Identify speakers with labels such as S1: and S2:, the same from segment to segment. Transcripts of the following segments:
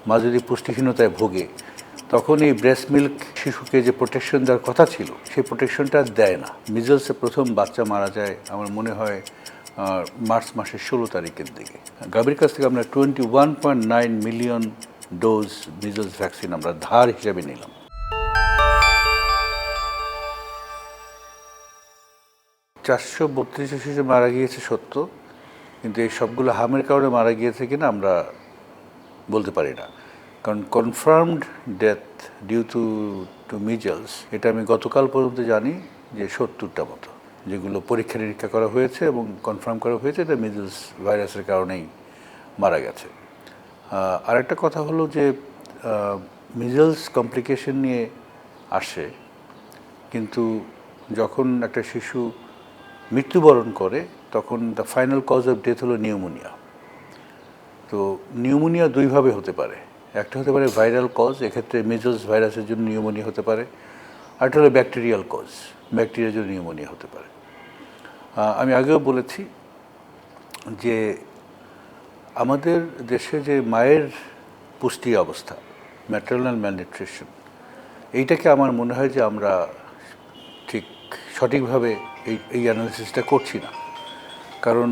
S1: মা যদি পুষ্টিহীনতায় ভোগে তখন এই ব্রেস্ট মিল্ক শিশুকে যে প্রোটেকশন দেওয়ার কথা ছিল সেই প্রোটেকশনটা দেয় না। মিজলসে প্রথম বাচ্চা মারা যায় আমার মনে হয় মার্চ মাসের 16 তারিখের দিকে। গাভীর কাছ থেকে আমরা 21.9 মিলিয়ন ডোজ মিজলস ভ্যাকসিন আমরা ধার হিসেবে নিলাম। 432 শিশু মারা গিয়েছে সত্য, কিন্তু এই সবগুলো হামের কারণে মারা গিয়েছে কিনা আমরা বলতে পারি না, কারণ confirmed death due to measles এটা আমি গতকাল পর্যন্ত জানি যে 70টা মতো, যেগুলো পরীক্ষা নিরীক্ষা করা হয়েছে এবং কনফার্ম করা হয়েছে এটা মিজলস ভাইরাসের কারণেই মারা গেছে। আরেকটা কথা হলো যে মিজলস কমপ্লিকেশন নিয়ে আসে, কিন্তু যখন একটা শিশু মৃত্যুবরণ করে তখন the final cause of death হলো নিউমোনিয়া। তো নিউমোনিয়া দুইভাবে হতে পারে, একটা হতে পারে ভাইরাল কজ, এক্ষেত্রে মিজলস ভাইরাসের জন্য নিউমোনিয়া হতে পারে, আরেকটা হলো ব্যাকটেরিয়াল কজ, ব্যাকটেরিয়ার জন্য নিউমোনিয়া হতে পারে। আমি আগেও বলেছি যে আমাদের দেশে যে মায়ের পুষ্টি অবস্থা, ম্যাটারনাল ম্যালনিউট্রিশন, এইটাকে আমার মনে হয় যে আমরা ঠিক সঠিকভাবে এই অ্যানালিসিসটা করছি না। কারণ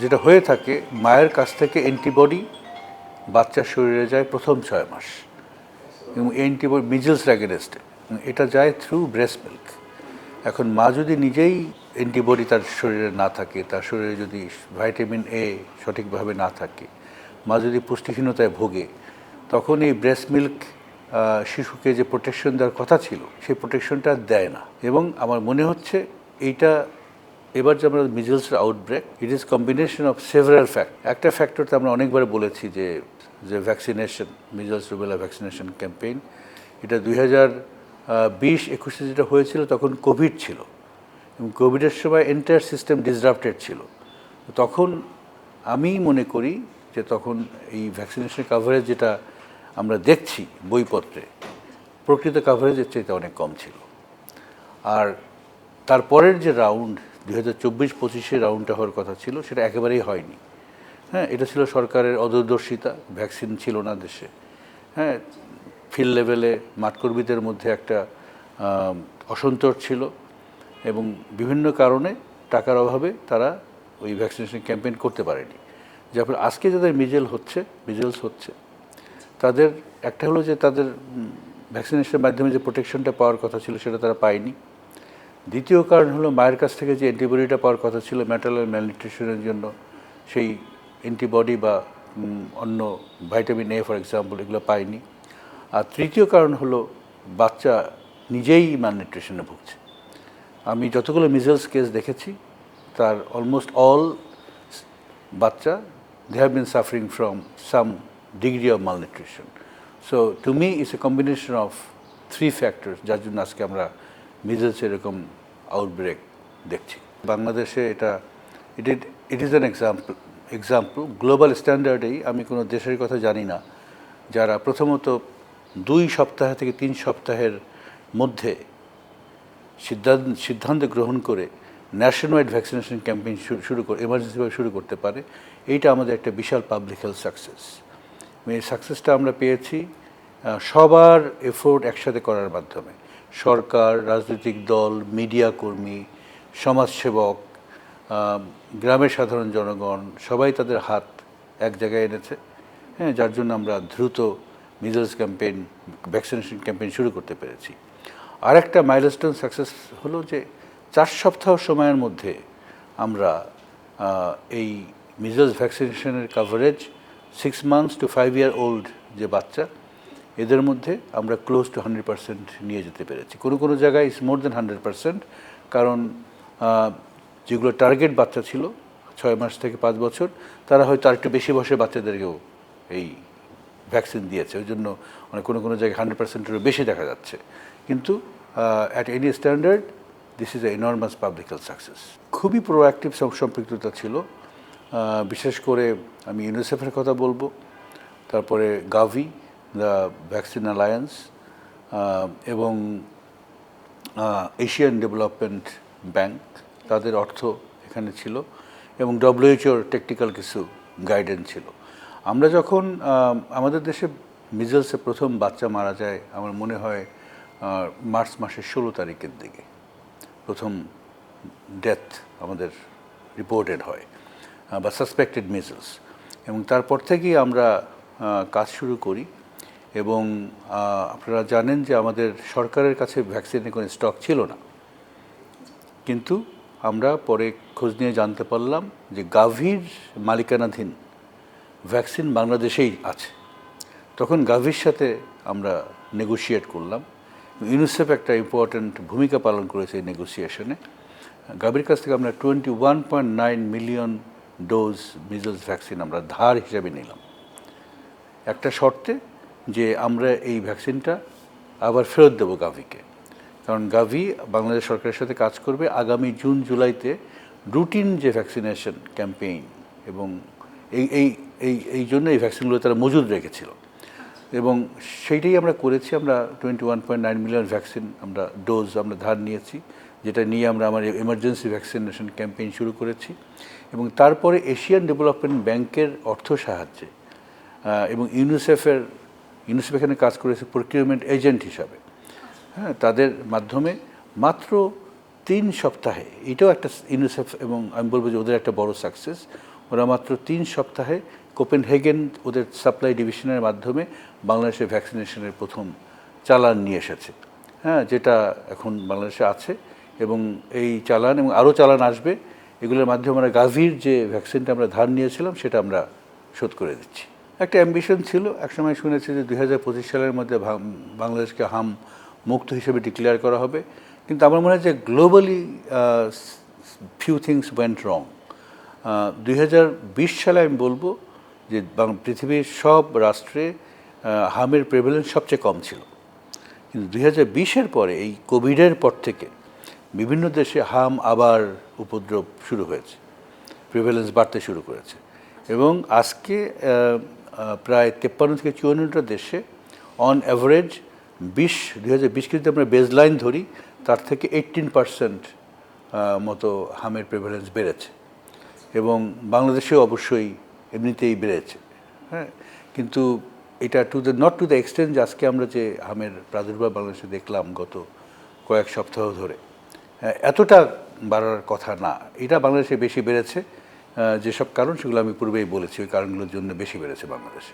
S1: যেটা হয়ে থাকে, মায়ের কাছ থেকে অ্যান্টিবডি বাচ্চার শরীরে যায় প্রথম 6 মাস, এবং অ্যান্টিবডি মিজলস অ্যাগেনস্টে এটা যায় থ্রু ব্রেস্ট মিল্ক। এখন মা যদি নিজেই অ্যান্টিবডি তার শরীরে না থাকে, তার শরীরে যদি ভাইটামিন এ সঠিকভাবে না থাকে, মা যদি পুষ্টিহীনতায় ভোগে, তখন এই ব্রেস্ট মিল্ক শিশুকে যে প্রোটেকশন দেওয়ার কথা ছিল সেই প্রোটেকশনটা দেয় না। এবং আমার মনে হচ্ছে এইটা এবার যে আমরা মিজলসের outbreak, it is combination of several factor. একটা ফ্যাক্টরতে আমরা অনেকবার বলেছি যে vaccination, measles rubella vaccination campaign, এটা 2020-21 যেটা হয়েছিল তখন কোভিড ছিল, এবং কোভিডের সময় এন্টায়ার সিস্টেম ডিসরাপ্টেড ছিল। তখন আমি মনে করি যে তখন এই ভ্যাকসিনেশন কাভারেজ যেটা আমরা দেখছি বইপত্রে, প্রকৃত কাভারেজের চাইতে অনেক কম ছিল। আর তারপরের যে রাউন্ড 2024-25 রাউন্ডটা হওয়ার কথা ছিল সেটা একেবারেই হয়নি। হ্যাঁ, এটা ছিল সরকারের অদূরদর্শিতা, ভ্যাকসিন ছিল না দেশে। হ্যাঁ, ফিল্ড লেভেলে মাঠকর্মীদের মধ্যে একটা অসন্তোষ ছিল, এবং বিভিন্ন কারণে টাকার অভাবে তারা ওই ভ্যাকসিনেশন ক্যাম্পেইন করতে পারেনি। যার ফলে আজকে যাদের মিজলস হচ্ছে তাদের একটা হলো যে তাদের ভ্যাকসিনেশনের মাধ্যমে যে প্রোটেকশনটা পাওয়ার কথা ছিল সেটা তারা পায়নি। দ্বিতীয় কারণ হলো মায়ের কাছ থেকে যে অ্যান্টিবডিটা পাওয়ার কথা ছিল ম্যাটারনাল ম্যালনিউট্রিশনের জন্য, সেই অ্যান্টিবডি বা অন্য ভাইটামিন এ ফর এক্সাম্পল এগুলো পায়নি। আর তৃতীয় কারণ হলো বাচ্চা নিজেই ম্যালনিউট্রিশনে ভুগছে। আমি যতগুলো মিজলস কেস দেখেছি তার অলমোস্ট অল বাচ্চা they have been suffering from some degree of malnutrition. So to me it's a combination of 3 factors যার জন্য আজকে আমরা মিজলস এরকম আউটব্রেক দেখছি বাংলাদেশে। It is an example global স্ট্যান্ডার্ডেই। আমি কোনো দেশের কথা জানি না যারা প্রথমত 2 সপ্তাহ থেকে 3 সপ্তাহের মধ্যে সিদ্ধান্ত গ্রহণ করে ন্যাশন ওয়াইড ভ্যাকসিনেশন ক্যাম্পেইন শুরু করে এমার্জেন্সিভাবে শুরু করতে পারে। এইটা আমাদের একটা বিশাল পাবলিক হেলথ সাকসেস। এই সাকসেসটা আমরা পেয়েছি সবার এফোর্ট একসাথে করার মাধ্যমে। সরকার, রাজনৈতিক দল, মিডিয়া কর্মী, সমাজসেবক, গ্রামের সাধারণ জনগণ সবাই তাদের হাত এক জায়গায় এনেছে। হ্যাঁ, যার জন্য আমরা দ্রুত মিজলস ক্যাম্পেইন, ভ্যাকসিনেশন ক্যাম্পেইন শুরু করতে পেরেছি। আর একটা মাইলস্টোন সাকসেস হলো যে 4 সপ্তাহ সময়ের মধ্যে আমরা এই measles ভ্যাকসিনেশনের coverage 6 months to 5 year old যে বাচ্চা, এদের মধ্যে আমরা ক্লোজ টু 100% নিয়ে যেতে পেরেছি। কোনো কোনো জায়গায় ইস মোর দেন 100%, কারণ যেগুলো টার্গেট বাচ্চা ছিল 6 মাস থেকে 5 বছর, তারা হয়তো আরেকটু বেশি বয়সের বাচ্চাদেরকেও এই ভ্যাকসিন দিয়েছে। ওই জন্য কোনো কোনো জায়গায় 100%-এরও বেশি দেখা যাচ্ছে। কিন্তু at any standard this is a enormous public health success. খুবই প্রোঅ্যাক্টিভ সম্পৃক্ততা ছিল। বিশেষ করে আমি ইউনিসেফের কথা বলবো, তারপরে গাভি, দ্য ভ্যাকসিন অ্যালায়েন্স, এবং এশিয়ান ডেভেলপমেন্ট ব্যাংক, তাদের অর্থ এখানে ছিল, এবং WHO টেকনিক্যাল কিছু গাইডেন্স ছিল। আমরা যখন আমাদের দেশে মিজলসে প্রথম বাচ্চা মারা যায় আমার মনে হয় মার্চ মাসের 16 তারিখের দিকে প্রথম ডেথ আমাদের রিপোর্টেড হয় বা সাসপেক্টেড মিজলস, এবং তারপর থেকেই আমরা কাজ শুরু করি। এবং আপনারা জানেন যে আমাদের সরকারের কাছে ভ্যাকসিনের কোনো স্টক ছিল না, কিন্তু আমরা পরে খোঁজ নিয়ে জানতে পারলাম যে গাভির মালিকানাধীন ভ্যাকসিন বাংলাদেশেই আছে। তখন গাভির সাথে আমরা নেগোশিয়েট করলাম। ইউনিসেফ একটা ইম্পর্ট্যান্ট ভূমিকা পালন করেছে এই নেগোসিয়েশনে। গাভির কাছ থেকে আমরা 21.9 মিলিয়ন ডোজ মিজলস ভ্যাকসিন আমরা ধার হিসেবে নিলাম, একটা শর্তে যে আমরা এই ভ্যাকসিনটা আবার ফেরত দেবো গাভিকে। কারণ গাভি বাংলাদেশ সরকারের সাথে কাজ করবে আগামী জুন জুলাইতে রুটিন যে ভ্যাকসিনেশন ক্যাম্পেইন, এবং এই জন্য এই ভ্যাকসিনগুলো তারা মজুদ রেখেছিল এবং সেইটাই আমরা করেছি। আমরা 21.9 মিলিয়ন ভ্যাকসিন আমরা ডোজ আমরা ধার নিয়েছি, যেটা নিয়ে আমরা আমার এমার্জেন্সি ভ্যাকসিনেশন ক্যাম্পেইন শুরু করেছি। এবং তারপরে এশিয়ান ডেভেলপমেন্ট ব্যাংকের অর্থ সাহায্যে এবং ইউনিসেফ এখানে কাজ করেছে প্রকিউরমেন্ট এজেন্ট হিসাবে, হ্যাঁ, তাদের মাধ্যমে মাত্র 3 সপ্তাহে, এটাও একটা ইউনিসেফ এবং আমি বলবো যে ওদের একটা বড় সাকসেস, ওরা মাত্র 3 সপ্তাহে কোপেনহেগেন ওদের সাপ্লাই ডিভিশনের মাধ্যমে বাংলাদেশে ভ্যাকসিনেশনের প্রথম চালান নিয়ে এসেছে, হ্যাঁ, যেটা এখন বাংলাদেশে আছে এবং এই চালান এবং আরও চালান আসবে। এগুলোর মাধ্যমে আমরা গাভির যে ভ্যাকসিনটা আমরা ধার নিয়েছিলাম সেটা আমরা শোধ করে দিচ্ছি। একটা অ্যাম্বিশন ছিল, একসময় শুনেছি যে 2025 সালের মধ্যে বাংলাদেশকে হাম মুক্ত হিসেবে ডিক্লেয়ার করা হবে, কিন্তু আমার মনে হয় যে গ্লোবালি ফিউ থিংস ওয়েন্ট রং। 2020 সালে আমি বলবো যে পৃথিবীর সব রাষ্ট্রে হামের প্রেভেলেন্স সবচেয়ে কম ছিল, কিন্তু 2020-এর পরে এই কোভিডের পর থেকে বিভিন্ন দেশে হাম আবার উপদ্রব শুরু হয়েছে, প্রিভেলেন্স বাড়তে শুরু করেছে এবং আজকে প্রায় 53 থেকে 54টা দেশে অন অ্যাভারেজ 2020 যদি আমরা বেজলাইন ধরি তার থেকে 18% মতো হামের প্রিভেলেন্স বেড়েছে এবং বাংলাদেশেও অবশ্যই এমনিতেই বেড়েছে, হ্যাঁ। কিন্তু এটা নট টু দ্য এক্সটেন্ট যে আজকে আমরা যে হামের প্রাদুর্ভাব বাংলাদেশে দেখলাম গত কয়েক সপ্তাহ ধরে, এতটা বাড়ার কথা না। এটা বাংলাদেশে বেশি বেড়েছে, যেসব কারণ সেগুলো আমি পূর্বেই বলেছি, ওই কারণগুলোর জন্য বেশি বেড়েছে বাংলাদেশে।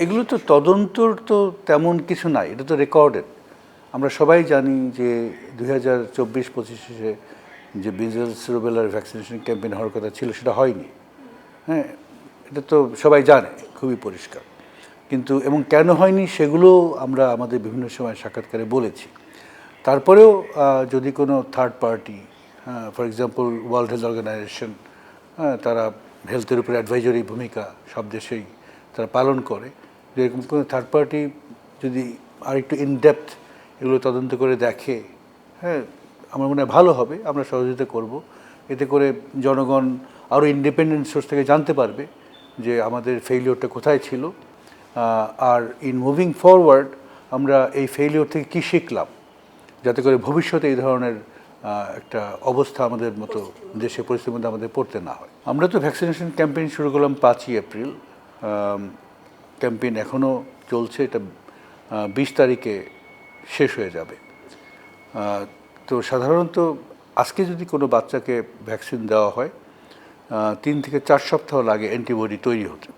S1: এগুলো তো তদন্তর তো তেমন কিছু নাই, এটা তো রেকর্ডেড। আমরা সবাই জানি যে 2024-25-এ যে মিজলস রুবেলার ভ্যাকসিনেশন ক্যাম্পেইন হওয়ার কথা ছিল সেটা হয়নি, হ্যাঁ, এটা তো সবাই জানে, খুবই পরিষ্কার। কিন্তু এবং কেন হয়নি সেগুলো আমরা আমাদের বিভিন্ন সময় সাক্ষাৎকারে বলেছি। তারপরেও যদি কোনো third party, for example World Health Organization, তারা হেলথের উপরে অ্যাডভাইজারি ভূমিকা সব দেশেই তারা পালন করে, যেরকম কোনো থার্ড পার্টি যদি আরেকটু ইনডেপথ এগুলো তদন্ত করে দেখে, হ্যাঁ, আমার মনে হয় ভালো হবে, আমরা সহযোগিতা করব। এতে করে জনগণ আরও ইন্ডিপেন্ডেন্ট সোর্স থেকে জানতে পারবে যে আমাদের ফেইলিওরটা কোথায় ছিল, আর ইন মুভিং ফরওয়ার্ড আমরা এই ফেইলিওর থেকে কী শিখলাম, যাতে করে ভবিষ্যতে এই ধরনের একটা অবস্থা আমাদের মতো দেশে পরিস্থিতির মধ্যে আমাদের পড়তে না হয়। আমরা তো ভ্যাকসিনেশন ক্যাম্পেইন শুরু করলাম 5ই এপ্রিল, ক্যাম্পেইন এখনও চলছে, এটা 20 তারিখে শেষ হয়ে যাবে। তো সাধারণত আজকে যদি কোনো বাচ্চাকে ভ্যাকসিন দেওয়া হয় 3 থেকে 4 সপ্তাহ লাগে অ্যান্টিবডি তৈরি হতে।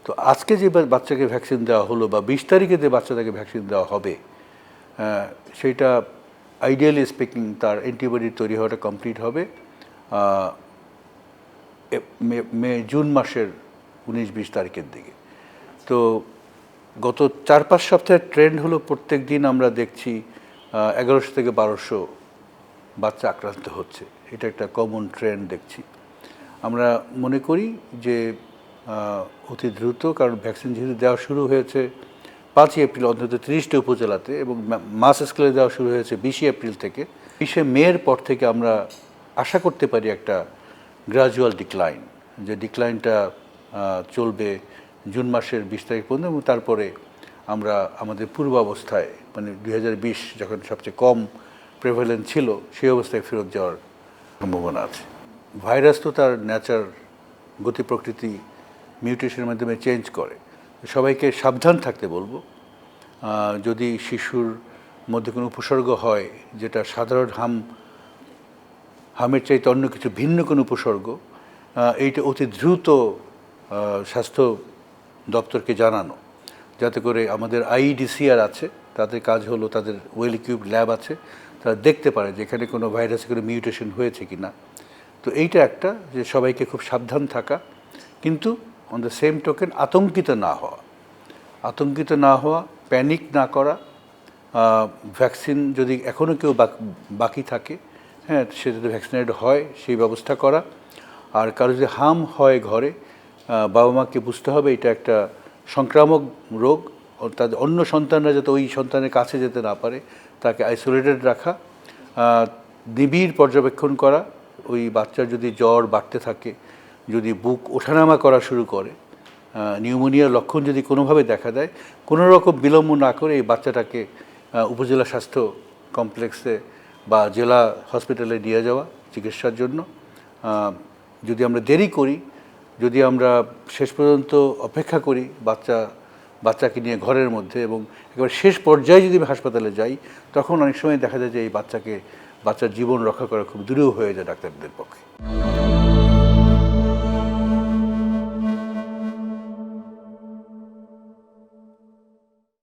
S1: তো আজকে যে বাচ্চাকে ভ্যাকসিন দেওয়া হলো বা 20 তারিখে যে বাচ্চাটাকে ভ্যাকসিন দেওয়া হবে, সেইটা আইডিয়ালি স্পিকিং তার অ্যান্টিবডি তৈরি হওয়াটা কমপ্লিট হবে জুন মাসের 19-20 তারিখের দিকে। তো গত 4-5 সপ্তাহের ট্রেন্ড হলো প্রত্যেক দিন আমরা দেখছি 1100 থেকে 1200 বাচ্চা আক্রান্ত হচ্ছে, এটা একটা কমন ট্রেন্ড দেখছি। আমরা মনে করি যে অতি দ্রুত, কারণ ভ্যাকসিন যেহেতু দেওয়া শুরু হয়েছে 5ই এপ্রিল অন্তত 30টি উপজেলাতে এবং মাস স্কেলে দেওয়া শুরু হয়েছে 20 এপ্রিল থেকে, 20 মের পর থেকে আমরা আশা করতে পারি একটা গ্রাজুয়াল ডিক্লাইন, যে ডিক্লাইনটা চলবে জুন মাসের 20 তারিখ পর্যন্ত এবং তারপরে আমরা আমাদের পূর্বাবস্থায় মানে 2020 যখন সবচেয়ে কম প্রেভেলেন্স ছিল সেই অবস্থায় ফেরত যাওয়ার সম্ভাবনা আছে। ভাইরাস তো তার ন্যাচার গতি প্রকৃতি মিউটেশনের মাধ্যমে চেঞ্জ করে। সবাইকে সাবধান থাকতে বলবো। যদি শিশুর মধ্যে কোনো উপসর্গ হয় যেটা সাধারণ হামের চাইতে অন্য কিছু ভিন্ন কোনো উপসর্গ, এইটা অতি দ্রুত স্বাস্থ্য দপ্তরকে জানানো, যাতে করে আমাদের আইইডিসিআর আছে, তাদের কাজ হলো, তাদের ওয়েল ইকুইপড ল্যাব আছে, তারা দেখতে পারে যে এখানে কোনো ভাইরাসে কোনো মিউটেশন হয়েছে কি না। তো এইটা একটা, যে সবাইকে খুব সাবধান থাকা, কিন্তু অন দ্য সেম টোকেন আতঙ্কিত না হওয়া, প্যানিক না করা। ভ্যাকসিন যদি এখনও কেউ বাকি থাকে, হ্যাঁ, সে যদি ভ্যাকসিনেটেড হয় সেই ব্যবস্থা করা। আর কারো যদি হাম হয় ঘরে, বাবা মাকে বুঝতে হবে এটা একটা সংক্রামক রোগ, তাদের অন্য সন্তানরা যাতে ওই সন্তানের কাছে যেতে না পারে, তাকে আইসোলেটেড রাখা, নিবিড় পর্যবেক্ষণ করা। ওই বাচ্চার যদি জ্বর বাড়তে থাকে, যদি বুক ওঠানামা করা শুরু করে, নিউমোনিয়ার লক্ষণ যদি কোনোভাবে দেখা দেয়, কোনো রকম বিলম্ব না করে এই বাচ্চাটাকে উপজেলা স্বাস্থ্য কমপ্লেক্সে বা জেলা হসপিটালে নিয়ে যাওয়া চিকিৎসার জন্য। যদি আমরা দেরি করি, যদি আমরা শেষ পর্যন্ত অপেক্ষা করি বাচ্চাকে নিয়ে ঘরের মধ্যে, এবং একেবারে শেষ পর্যায়ে যদি হাসপাতালে যাই, তখন অনেক সময় দেখা যায় যে এই বাচ্চার জীবন রক্ষা করা খুব দূরেও হয়ে যায় ডাক্তারদের পক্ষে।